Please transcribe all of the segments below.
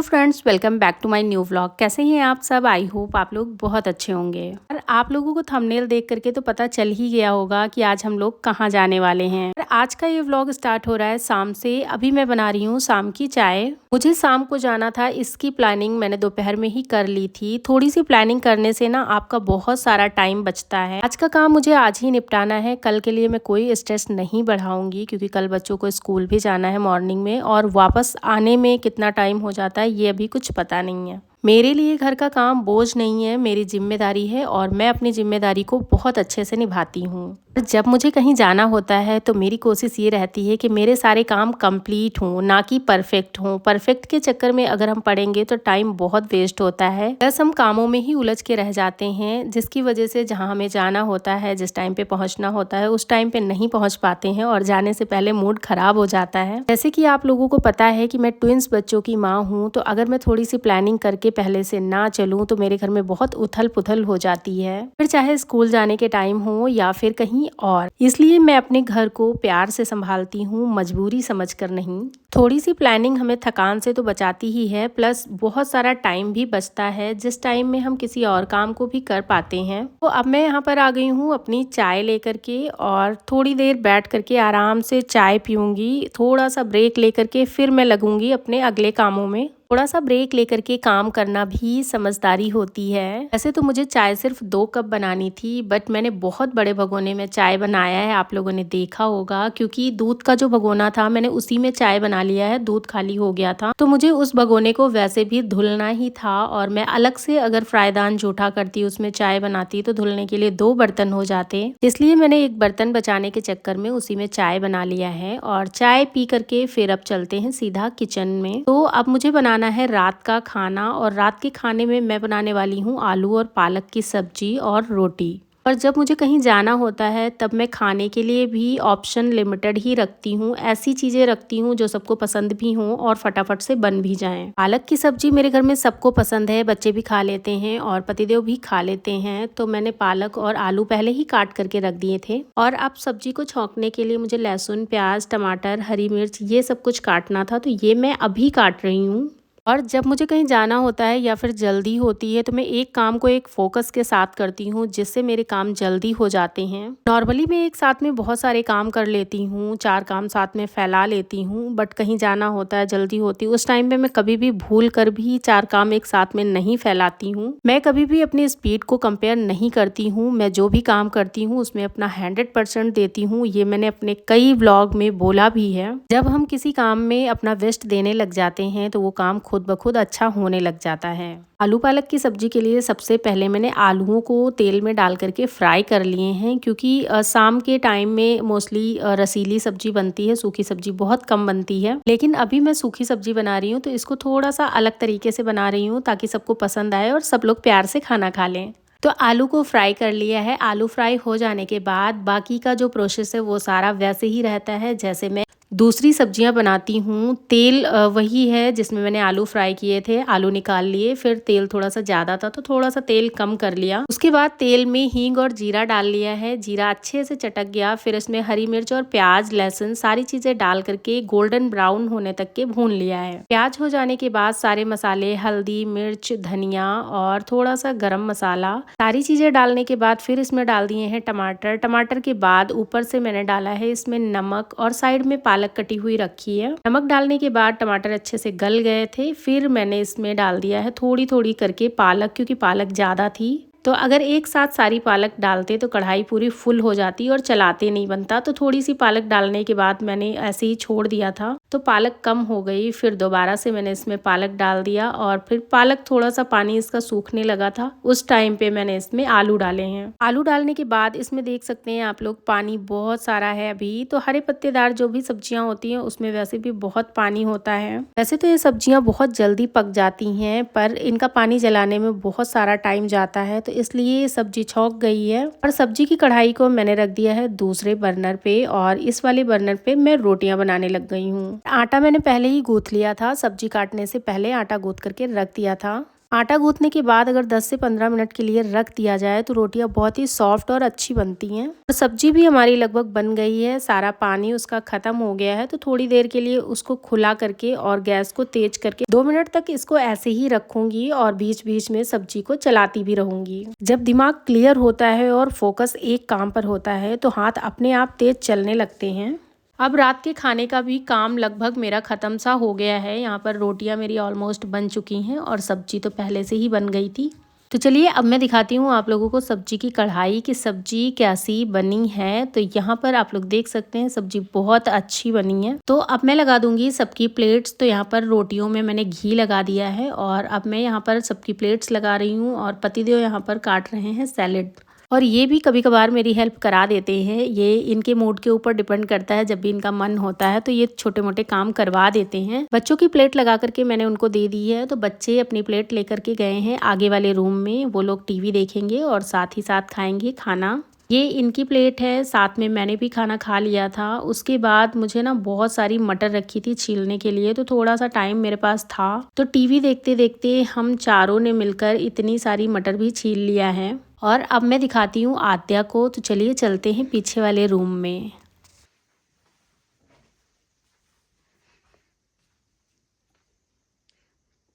Hello friends, welcome back to my new vlog. कैसे हैं आप सब? आई होप आप लोग बहुत अच्छे होंगे। और आप लोगों को थंबनेल देख करके तो पता चल ही गया होगा कि आज हम लोग कहाँ जाने वाले हैं। और आज का ये व्लॉग स्टार्ट हो रहा है शाम से। अभी मैं बना रही हूँ शाम की चाय। मुझे शाम को जाना था, इसकी प्लानिंग मैंने दोपहर में ही कर ली थी। थोड़ी सी प्लानिंग करने से ना आपका बहुत सारा टाइम बचता है। आज का काम मुझे आज ही निपटाना है, कल के लिए मैं कोई स्ट्रेस नहीं बढ़ाऊंगी क्योंकि कल बच्चों को स्कूल भी जाना है मॉर्निंग में, और वापस आने में कितना टाइम हो जाता है ये अभी कुछ पता नहीं है। मेरे लिए घर का काम बोझ नहीं है, मेरी जिम्मेदारी है और मैं अपनी जिम्मेदारी को बहुत अच्छे से निभाती हूँ। जब मुझे कहीं जाना होता है तो मेरी कोशिश ये रहती है कि मेरे सारे काम कंप्लीट हों, ना कि परफेक्ट हों। परफेक्ट के चक्कर में अगर हम पड़ेंगे तो टाइम बहुत वेस्ट होता है, बस हम कामों में ही उलझ के रह जाते हैं, जिसकी वजह से जहाँ हमें जाना होता है, जिस टाइम पे पहुँचना होता है उस टाइम पे नहीं पहुँच पाते हैं और जाने से पहले मूड खराब हो जाता है। जैसे कि आप लोगों को पता है कि मैं ट्विंस बच्चों की माँ हूँ, तो अगर मैं थोड़ी सी प्लानिंग करके पहले से ना चलूँ तो मेरे घर में बहुत उथल पुथल हो जाती है, फिर चाहे स्कूल जाने के टाइम हो या फिर कहीं और। इसलिए मैं अपने घर को प्यार से संभालती हूँ, मजबूरी समझकर नहीं। थोड़ी सी प्लानिंग हमें थकान से तो बचाती ही है, प्लस बहुत सारा टाइम भी बचता है, जिस टाइम में हम किसी और काम को भी कर पाते हैं। तो अब मैं यहाँ पर आ गई हूँ अपनी चाय लेकर के, और थोड़ी देर बैठ करके आराम से चाय पीऊंगी। थोड़ा सा ब्रेक लेकर के फिर मैं लगूंगी अपने अगले कामों में। थोड़ा सा ब्रेक लेकर के काम करना भी समझदारी होती है। वैसे तो मुझे चाय सिर्फ 2 कप बनानी थी, बट मैंने बहुत बड़े भगोने में चाय बनाया है, आप लोगों ने देखा होगा, क्योंकि दूध का जो भगोना था मैंने उसी में चाय बना लिया है। दूध खाली हो गया था तो मुझे उस भगोने को वैसे भी धुलना ही था, और मैं अलग से अगर फ्राईदान जूठा करती उसमें चाय बनाती तो धुलने के लिए 2 बर्तन हो जाते। इसलिए मैंने एक बर्तन बचाने के चक्कर में उसी में चाय बना लिया है। और चाय पी करके फिर अब चलते हैं सीधा किचन में। तो अब मुझे बनाना है रात का खाना, और रात के खाने में मैं बनाने वाली हूँ आलू और पालक की सब्जी और रोटी। और जब मुझे कहीं जाना होता है तब मैं खाने के लिए भी ऑप्शन लिमिटेड ही रखती हूँ। ऐसी चीजें रखती हूँ जो सबको पसंद भी हों और फटाफट से बन भी जाएं। पालक की सब्जी मेरे घर में सबको पसंद है, बच्चे भी खा लेते हैं और पतिदेव भी खा लेते हैं। तो मैंने पालक और आलू पहले ही काट करके रख दिए थे। और अब सब्जी को छौंकने के लिए मुझे लहसुन, प्याज, टमाटर, हरी मिर्च ये सब कुछ काटना था, तो ये मैं अभी काट रही हूँ। और जब मुझे कहीं जाना होता है या फिर जल्दी होती है तो मैं एक काम को एक फोकस के साथ करती हूँ, जिससे मेरे काम जल्दी हो जाते हैं। नॉर्मली मैं एक साथ में बहुत सारे काम कर लेती हूँ, 4 काम साथ में फैला लेती हूँ, बट कहीं जाना होता है, जल्दी होती है, उस टाइम पे मैं कभी भी भूल कर भी 4 काम एक साथ में नहीं फैलाती हूँ। मैं कभी भी अपनी स्पीड को कंपेयर नहीं करती हूँ। मैं जो भी काम करती हूँ उसमें अपना 100% देती हूँ। ये मैंने अपने कई व्लॉग में बोला भी है। जब हम किसी काम में अपना बेस्ट देने लग जाते हैं तो वो काम खुद ब खुद अच्छा होने लग जाता है। आलू पालक की सब्जी के लिए सबसे पहले मैंने आलूओं को तेल में डाल करके फ्राई कर लिए हैं, क्योंकि शाम के टाइम में मोस्टली रसीली सब्जी बनती है, सूखी सब्जी बहुत कम बनती है। लेकिन अभी मैं सूखी सब्जी बना रही हूँ तो इसको थोड़ा सा अलग तरीके से बना रही हूँ ताकि सबको पसंद आए और सब लोग प्यार से खाना खा लें। तो आलू को फ्राई कर लिया है। आलू फ्राई हो जाने के बाद बाकी का जो प्रोसेस है वो सारा वैसे ही रहता है जैसे मैं दूसरी सब्जियां बनाती हूँ। तेल वही है जिसमें मैंने आलू फ्राई किए थे। आलू निकाल लिए, फिर तेल थोड़ा सा ज़्यादा था तो थोड़ा सा तेल कम कर लिया। उसके बाद तेल में हींग और जीरा डाल लिया है। जीरा अच्छे से चटक गया, फिर इसमें हरी मिर्च और प्याज, लहसुन सारी चीज़ें डाल करके गोल्डन ब्राउन होने तक के भून लिया है। प्याज हो जाने के बाद सारे मसाले, हल्दी, मिर्च, धनिया और थोड़ा सा गरम मसाला, सारी चीज़ें डालने के बाद फिर इसमें डाल दिए हैं टमाटर। टमाटर के बाद ऊपर से मैंने डाला है इसमें नमक, और साइड में पालक कटी हुई रखी है। नमक डालने के बाद टमाटर अच्छे से गल गए थे, फिर मैंने इसमें डाल दिया है थोड़ी थोड़ी करके पालक, क्योंकि पालक ज़्यादा थी। तो अगर एक साथ सारी पालक डालते तो कढ़ाई पूरी फुल हो जाती और चलाते नहीं बनता। तो थोड़ी सी पालक डालने के बाद मैंने ऐसे ही छोड़ दिया था, तो पालक कम हो गई। फिर दोबारा से मैंने इसमें पालक डाल दिया, और फिर पालक थोड़ा सा पानी इसका सूखने लगा था, उस टाइम पे मैंने इसमें आलू डाले हैं। आलू डालने के बाद इसमें देख सकते हैं आप लोग पानी बहुत सारा है अभी। तो हरे पत्तेदार जो भी सब्जियां होती हैं उसमें वैसे भी बहुत पानी होता है। वैसे तो ये सब्जियां बहुत जल्दी पक जाती हैं, पर इनका पानी जलाने में बहुत सारा टाइम जाता है, तो इसलिए सब्जी छौंक गई है। और सब्जी की कढ़ाई को मैंने रख दिया है दूसरे बर्नर पे, और इस वाले बर्नर पे मैं रोटियां बनाने लग गई हूँ। आटा मैंने पहले ही गूंथ लिया था, सब्जी काटने से पहले आटा गूंथ करके रख दिया था। आटा गूंथने के बाद अगर 10 से 15 मिनट के लिए रख दिया जाए तो रोटियां बहुत ही सॉफ्ट और अच्छी बनती हैं। और सब्जी भी हमारी लगभग बन गई है, सारा पानी उसका ख़त्म हो गया है। तो थोड़ी देर के लिए उसको खुला करके और गैस को तेज करके 2 मिनट तक इसको ऐसे ही रखूंगी और बीच बीच में सब्जी को चलाती भी रहूंगी। जब दिमाग क्लियर होता है और फोकस एक काम पर होता है तो हाथ अपने आप तेज चलने लगते हैं। अब रात के खाने का भी काम लगभग मेरा ख़त्म सा हो गया है। यहाँ पर रोटियाँ मेरी ऑलमोस्ट बन चुकी हैं और सब्जी तो पहले से ही बन गई थी। तो चलिए अब मैं दिखाती हूँ आप लोगों को सब्जी की कढ़ाई कि सब्जी कैसी बनी है। तो यहाँ पर आप लोग देख सकते हैं सब्जी बहुत अच्छी बनी है। तो अब मैं लगा दूंगी सबकी प्लेट्स। तो यहाँ पर रोटियों में मैंने घी लगा दिया है और अब मैं यहाँ पर सबकी प्लेट्स लगा रही हूँ और पतिदेव यहाँ पर काट रहे हैं सैलेड। और ये भी कभी कभार मेरी हेल्प करा देते हैं। ये इनके मूड के ऊपर डिपेंड करता है, जब भी इनका मन होता है तो ये छोटे मोटे काम करवा देते हैं। बच्चों की प्लेट लगा करके मैंने उनको दे दी है। तो बच्चे अपनी प्लेट लेकर के गए हैं आगे वाले रूम में। वो लोग टीवी देखेंगे और साथ ही साथ खाएंगे खाना। ये इनकी प्लेट है, साथ में मैंने भी खाना खा लिया था। उसके बाद मुझे ना बहुत सारी मटर रखी थी छीलने के लिए, तो थोड़ा सा टाइम मेरे पास था। तो टीवी देखते देखते हम चारों ने मिलकर इतनी सारी मटर भी छील लिया है। और अब मैं दिखाती हूँ आद्या को। तो चलिए चलते हैं पीछे वाले रूम में।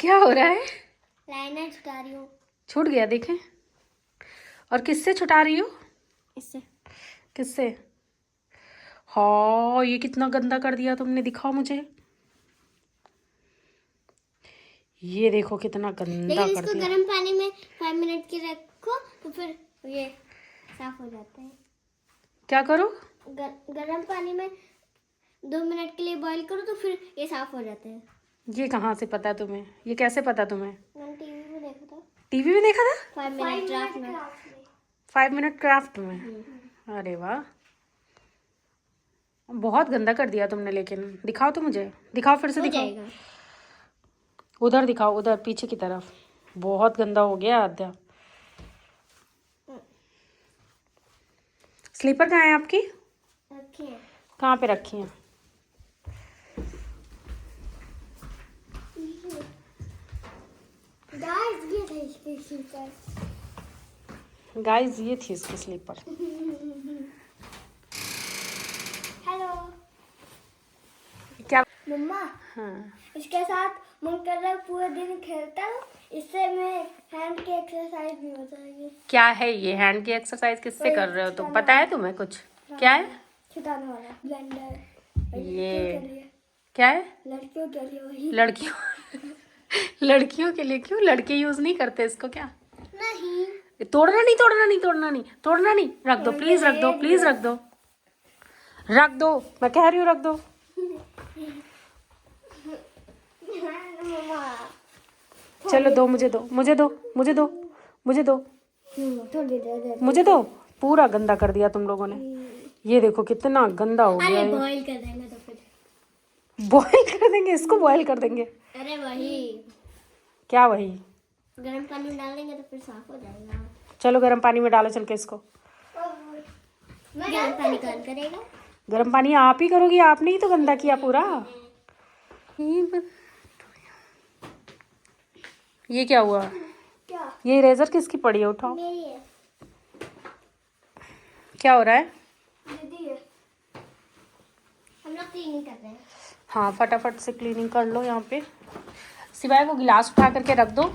क्या हो रहा है? लाइनर छुटा रही हूँ। छूट गया देखें। और किससे छुटा रही हो? इससे। किससे? हाँ, ये कितना गंदा कर दिया तुमने, दिखाओ मुझे। ये देखो कितना गंदा लेकिन कर इसको दिया। गर्म पानी में 5 मिनट के रखो तो फिर ये साफ हो जाते हैं। क्या करो? गर्म पानी में 2 मिनट के लिए बॉईल करो तो फिर ये साफ हो जाते हैं। ये कहाँ से पता तुम्हें? ये कैसे पता तुम्हें? मैंने टीवी में देखा था। टीवी में देखा था? 5 मिनट क्राफ्ट में। 5 मिनट क्राफ्ट में। अरे वाह, बहुत गंदा कर दिया तुमने। लेकिन दिखाओ तो मुझे, दिखाओ फिर से, दिखाओ। जाएगा। उधर दिखाओ, उधर पीछे की तरफ। बहुत गंदा हो गया आद्या। स्लीपर कहाँ है आपकी? रखिए। कहाँ पे रखी है? गाइस ये था इसकी स्लीपर। गाइस ये थी इसकी स्लीपर। हेलो क्या? मम्मा, हाँ, इसके साथ मन कर रहा है पूरे दिन खेलता हूँ। इससे मैं हैंड की एक्सरसाइज भी हो जाएगी। क्या है ये हैंड की एक्सरसाइज? किससे कर रहे हो तुम? पता है तुम्हें कुछ? क्या है छुटाने वाला ब्लेंडर। ये? क्या है? लड़कियों के लिए वही। लड़कियों लड़कियों के लिए? क्यों, लड़के यूज नहीं करते इसको क्या? नहीं। तोड़ना नहीं, तोड़ना नहीं, तोड़ना नहीं, तोड़ना नहीं। रख दो प्लीज, रख दो प्लीज, रख दो, रख दो, मैं कह रही हूँ रख दो। मम्मा चलो दो, मुझे दो, मुझे दो, मुझे दो, मुझे दो, थोड़ी देर। मुझे दो। पूरा गंदा कर दिया तुम लोगों ने। ये देखो कितना गंदा हो गया अरे है। बॉईल कर देंगे तो फिर। बॉयल कर देंगे इसको? बॉयल कर देंगे? अरे वही क्या वही? गर्म पानी में डाल देंगे तो फिर साफ हो जाएगा। चलो गर्म पानी में डालो चल के इसको। गर्म पानी कौन करेगा? गर्म पानी आप ही करोगी, आपने ही तो गंदा किया पूरा। ये क्या हुआ? क्या? ये इरेजर किसकी पड़ी है? उठाओ। मेरी है। क्या हो रहा है? दीदी है। हम लोग क्लीनिंग कर रहे हैं। हाँ, फटाफट से क्लीनिंग कर लो। यहाँ पे सिवाय वो गिलास उठा करके रख दो।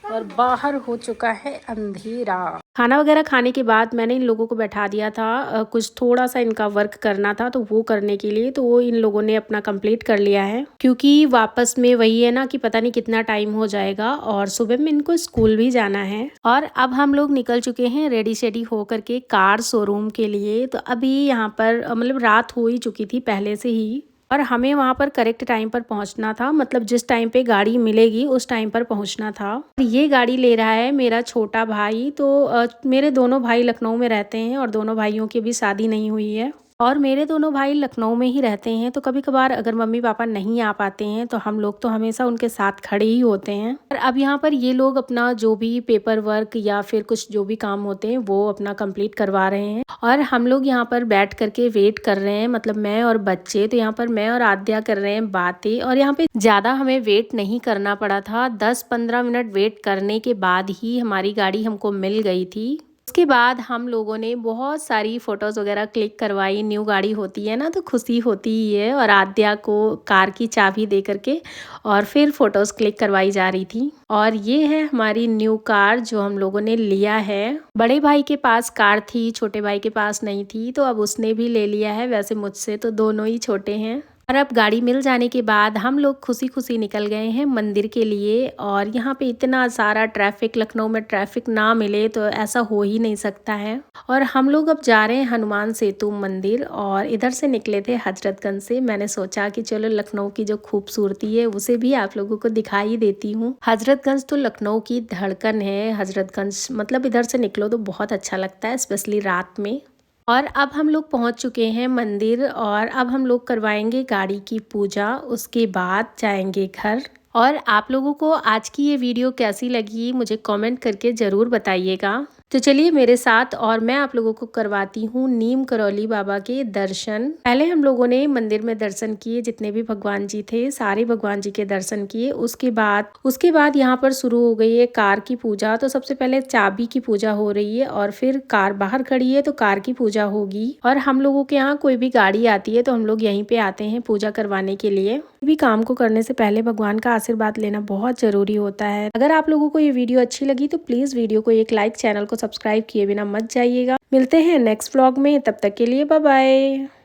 और बाहर हो चुका है अंधेरा। खाना वगैरह खाने के बाद मैंने इन लोगों को बैठा दिया था। कुछ थोड़ा सा इनका वर्क करना था तो वो करने के लिए। तो वो इन लोगों ने अपना कंप्लीट कर लिया है, क्योंकि वापस में वही है ना कि पता नहीं कितना टाइम हो जाएगा और सुबह में इनको स्कूल भी जाना है। और अब हम लोग निकल चुके हैं रेडी शेडी हो करके कार शोरूम के लिए। तो अभी यहाँ पर मतलब रात हो ही चुकी थी पहले से ही, और हमें वहाँ पर करेक्ट टाइम पर पहुँचना था। मतलब जिस टाइम पे गाड़ी मिलेगी उस टाइम पर पहुँचना था। ये गाड़ी ले रहा है मेरा छोटा भाई। तो मेरे दोनों भाई लखनऊ में रहते हैं और दोनों भाइयों की भी शादी नहीं हुई है। और मेरे दोनों भाई लखनऊ में ही रहते हैं, तो कभी कभार अगर मम्मी पापा नहीं आ पाते हैं तो हम लोग तो हमेशा उनके साथ खड़े ही होते हैं। और अब यहाँ पर ये लोग अपना जो भी पेपर वर्क या फिर कुछ जो भी काम होते हैं वो अपना कंप्लीट करवा रहे हैं और हम लोग यहाँ पर बैठ करके वेट कर रहे हैं, मतलब मैं और बच्चे। तो यहाँ पर मैं और आद्या कर रहे हैं बातें और यहाँ पे ज़्यादा हमें वेट नहीं करना पड़ा था। 10-15 मिनट वेट करने के बाद ही हमारी गाड़ी हमको मिल गई थी। उसके बाद हम लोगों ने बहुत सारी फ़ोटोज़ वगैरह क्लिक करवाई। न्यू गाड़ी होती है ना तो खुशी होती ही है। और आद्या को कार की चाबी दे करके और फिर फ़ोटोज़ क्लिक करवाई जा रही थी। और ये है हमारी न्यू कार जो हम लोगों ने लिया है। बड़े भाई के पास कार थी, छोटे भाई के पास नहीं थी, तो अब उसने भी ले लिया है। वैसे मुझसे तो दोनों ही छोटे हैं। और अब गाड़ी मिल जाने के बाद हम लोग खुशी खुशी निकल गए हैं मंदिर के लिए। और यहाँ पे इतना सारा ट्रैफिक, लखनऊ में ट्रैफिक ना मिले तो ऐसा हो ही नहीं सकता है। और हम लोग अब जा रहे हैं हनुमान सेतु मंदिर और इधर से निकले थे हजरतगंज से। मैंने सोचा कि चलो लखनऊ की जो खूबसूरती है उसे भी आप लोगों को दिखाई देती हूँ। हजरतगंज तो लखनऊ की धड़कन है। हजरतगंज मतलब इधर से निकलो तो बहुत अच्छा लगता है, स्पेशली रात में। और अब हम लोग पहुंच चुके हैं मंदिर और अब हम लोग करवाएंगे गाड़ी की पूजा, उसके बाद जाएंगे घर। और आप लोगों को आज की ये वीडियो कैसी लगी मुझे कमेंट करके ज़रूर बताइएगा। तो चलिए मेरे साथ और मैं आप लोगों को करवाती हूँ नीम करौली बाबा के दर्शन। पहले हम लोगों ने मंदिर में दर्शन किए, जितने भी भगवान जी थे सारे भगवान जी के दर्शन किए। उसके बाद यहाँ पर शुरू हो गई है कार की पूजा। तो सबसे पहले चाबी की पूजा हो रही है और फिर कार बाहर खड़ी है तो कार की पूजा होगी। और हम लोगों के यहाँ कोई भी गाड़ी आती है तो हम लोग यहीं पे आते हैं पूजा करवाने के लिए। कोई भी काम को करने से पहले भगवान का आशीर्वाद लेना बहुत जरूरी होता है। अगर आप लोगों को ये वीडियो अच्छी लगी तो प्लीज वीडियो को एक लाइक, चैनल को सब्सक्राइब किए बिना मत जाइएगा। मिलते हैं नेक्स्ट व्लॉग में, तब तक के लिए बाय बाय।